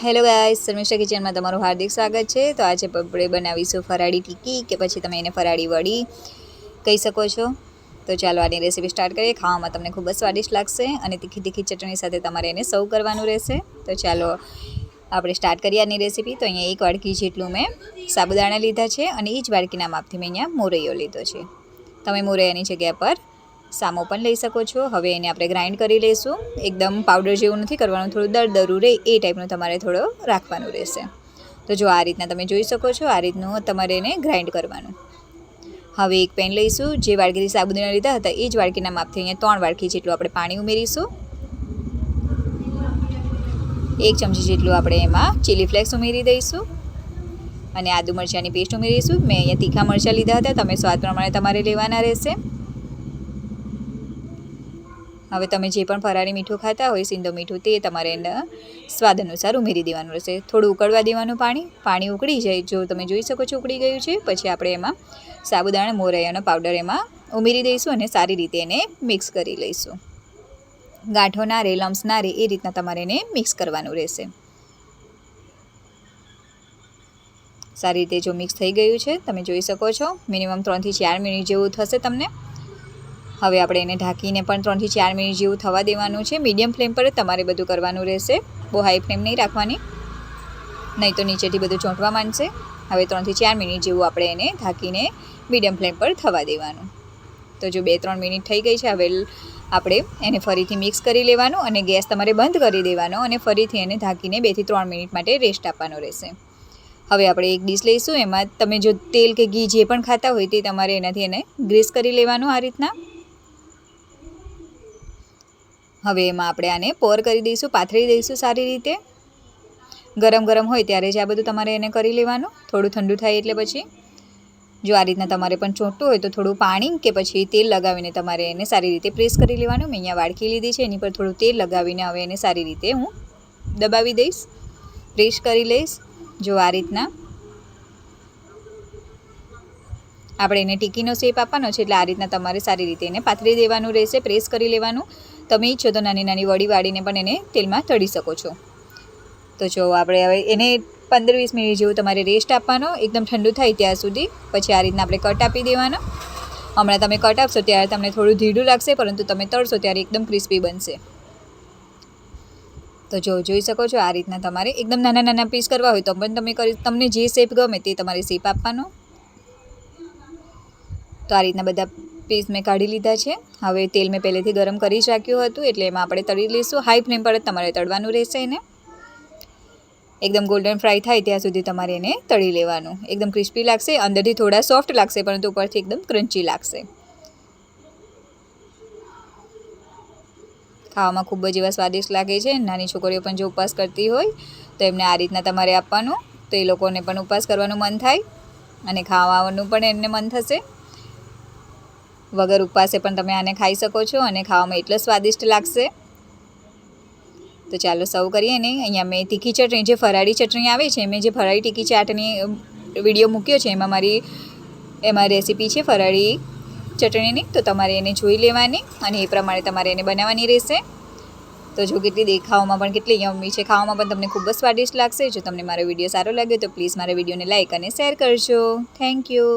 Hello guys, Sharmishtha કિચનમાં તમારું હાર્દિક સ્વાગત છે। તો આજે આપણે બનાવીશું ફરાળી ટીકી કે પછી તમે એને ફરાળી વડી કહી શકો છો। તો ચાલો આની રેસીપી સ્ટાર્ટ કરીએ। ખાવામાં તમને ખૂબ જ સ્વાદિષ્ટ લાગશે અને તીખી તીખી ચટણી સાથે તમારે એને સર્વ કરવાનું રહેશે। તો ચાલો આપણે સ્ટાર્ટ કરીએ આની રેસીપી। તો અહીંયા 1 વાડકી જેટલું મેં સાબુદાણા લીધા છે અને એ જ વાડકીના માપથી મેં અહીંયા મોરૈયો લીધો છે। તમે મોરૈયાની જગ્યા પર સામો પણ લઈ શકો છો। હવે એને આપણે ગ્રાઇન્ડ કરી લઈશું। એકદમ પાવડર જેવું નથી કરવાનું, થોડું દરદરું રહે એ ટાઈપનું તમારે થોડો રાખવાનું રહેશે। તો જો આ રીતના તમે જોઈ શકો છો, આ રીતનું તમારે એને ગ્રાઇન્ડ કરવાનું। હવે એક પેન લઈશું। જે વાડકીથી સાબુદાણા લીધા હતા એ જ વાડકીના માપથી અહીંયા 3 વાડકી જેટલું આપણે પાણી ઉમેરીશું। 1 ચમચી જેટલું આપણે એમાં ચીલી ફ્લેક્સ ઉમેરી દઈશું અને આદુ મરચાંની પેસ્ટ ઉમેરીશું। મેં અહીંયા તીખા મરચાં લીધા હતા, તમે સ્વાદ પ્રમાણે તમારે લેવાના રહેશે। હવે તમે જે પણ ફરાળી મીઠું ખાતા હોય, સિંધો મીઠું, તે તમારે એના સ્વાદ અનુસાર ઉમેરી દેવાનું રહેશે। થોડું ઉકળવા દેવાનું પાણી ઉકળી જાય, જો તમે જોઈ શકો છો ઉકળી ગયું છે, પછી આપણે એમાં સાબુદાણા મોરૈયાનો પાવડર એમાં ઉમેરી દઈશું અને સારી રીતે એને મિક્સ કરી લઈશું। ગાંઠો ના રહે, લમ્સ ના રહે એ રીતના તમારે એને મિક્સ કરવાનું રહેશે। સારી રીતે જો મિક્સ થઈ ગયું છે, તમે જોઈ શકો છો, મિનિમમ 3 થી 4 મિનિટ જેવું થશે તમને। હવે આપણે એને ઢાંકીને પણ 3 થી 4 મિનિટ જેવું થવા દેવાનું છે। મીડિયમ ફ્લેમ પર તમારે બધું કરવાનું રહેશે, બહુ હાઈ ફ્લેમ નહીં રાખવાની, નહીં તો નીચેથી બધું ચોંટવા માંડશે। હવે 3 થી 4 મિનિટ જેવું આપણે એને ઢાંકીને મીડિયમ ફ્લેમ પર થવા દેવાનું। તો જો 2-3 મિનિટ થઈ ગઈ છે, હવે આપણે એને ફરીથી મિક્સ કરી લેવાનું અને ગેસ તમારે બંધ કરી દેવાનો અને ફરીથી એને ઢાંકીને 2 થી 3 મિનિટ માટે રેસ્ટ આપવાનો રહેશે। હવે આપણે એક ડીશ લઈશું, એમાં તમે જો તેલ કે ઘી જે પણ ખાતા હોય તે તમારે એનાથી એને ગ્રીસ કરી લેવાનું આ રીતના। હવે એમાં આપણે આને પોર કરી દઈશું, પાથરી દઈશું સારી રીતે। ગરમ ગરમ હોય ત્યારે જ આ બધું તમારે એને કરી લેવાનું, થોડું ઠંડુ થાય એટલે પછી જો આ રીતના તમારે પણ ચોંટતું હોય તો થોડું પાણી કે પછી તેલ લગાવીને તમારે એને સારી રીતે પ્રેસ કરી લેવાનું। મેં અહીંયા વાડકી લીધી છે, એની પર થોડું તેલ લગાવીને હવે એને સારી રીતે હું દબાવી દઈશ, પ્રેસ કરી લઈશ। જો આ રીતના આપણે એને ટીકીનો શેપ આપવાનો છે, એટલે આ રીતના તમારે સારી રીતે એને પાથરી દેવાનું રહેશે, પ્રેસ કરી લેવાનું। તમે ઈચ્છો તો નાની નાની વડી વાળીને પણ એને તેલમાં તળી શકો છો। તો જો આપણે હવે એને 15-20 મિનિટ જેવું તમારે રેસ્ટ આપવાનો, એકદમ ઠંડુ થાય ત્યાં સુધી। પછી આ રીતના આપણે કટ આપી દેવાનો। હમણાં તમે કટ આપશો ત્યારે તમને થોડું ઢીલું લાગશે, પરંતુ તમે તળશો ત્યારે એકદમ ક્રિસ્પી બનશે। તો જો જોઈ શકો છો, આ રીતના તમારે એકદમ નાના નાના પીસ કરવા હોય તો પણ તમે તમને જે શેપ ગમે તે તમારે શેપ આપવાનો। તો આ રીતના બધા પીસ મેં કાઢી લીધા છે। હવે તેલ મેં પહેલેથી ગરમ કરી જ રાખ્યું હતું, એટલે એમાં આપણે તળી લઈશું। હાઈ ફ્લેમ પર જ તમારે તળવાનું રહેશે એને, એકદમ ગોલ્ડન ફ્રાય થાય ત્યાં સુધી તમારે એને તળી લેવાનું। એકદમ ક્રિસ્પી લાગશે, અંદરથી થોડા સોફ્ટ લાગશે, પરંતુ ઉપરથી એકદમ ક્રન્ચી લાગશે। ખાવામાં ખૂબ જ એવા સ્વાદિષ્ટ લાગે છે। નાની છોકરીઓ પણ જો ઉપવાસ કરતી હોય તો એમને આ રીતના તમારે આપવાનું, તો એ લોકોને પણ ઉપવાસ કરવાનું મન થાય અને ખાવાનું પણ એમને મન થશે। વગર ઉપવાસે પણ તમે આને ખાઈ શકો છો અને ખાવામાં એટલો સ્વાદિષ્ટ લાગશે। તો ચાલો સર્વ કરીએ ને। અહીંયા મેં તીખી ચટણી, જે ફરાળી ચટણી આવે છે, મેં જે ફરાળી તીખી ચાટની વિડીયો મૂક્યો છે, એમાં રેસીપી છે ફરાળી ચટણીની, તો તમારે એને જોઈ લેવાની અને એ પ્રમાણે તમારે એને બનાવવાની રહેશે। તો જો કેટલી દેખાવામાં પણ કેટલી યમ્મી છે, ખાવામાં પણ તમને ખૂબ જ સ્વાદિષ્ટ લાગશે। જો તમને મારો વિડીયો સારો લાગ્યો તો પ્લીઝ મારા વિડીયોને લાઇક અને શેર કરજો। Thank you.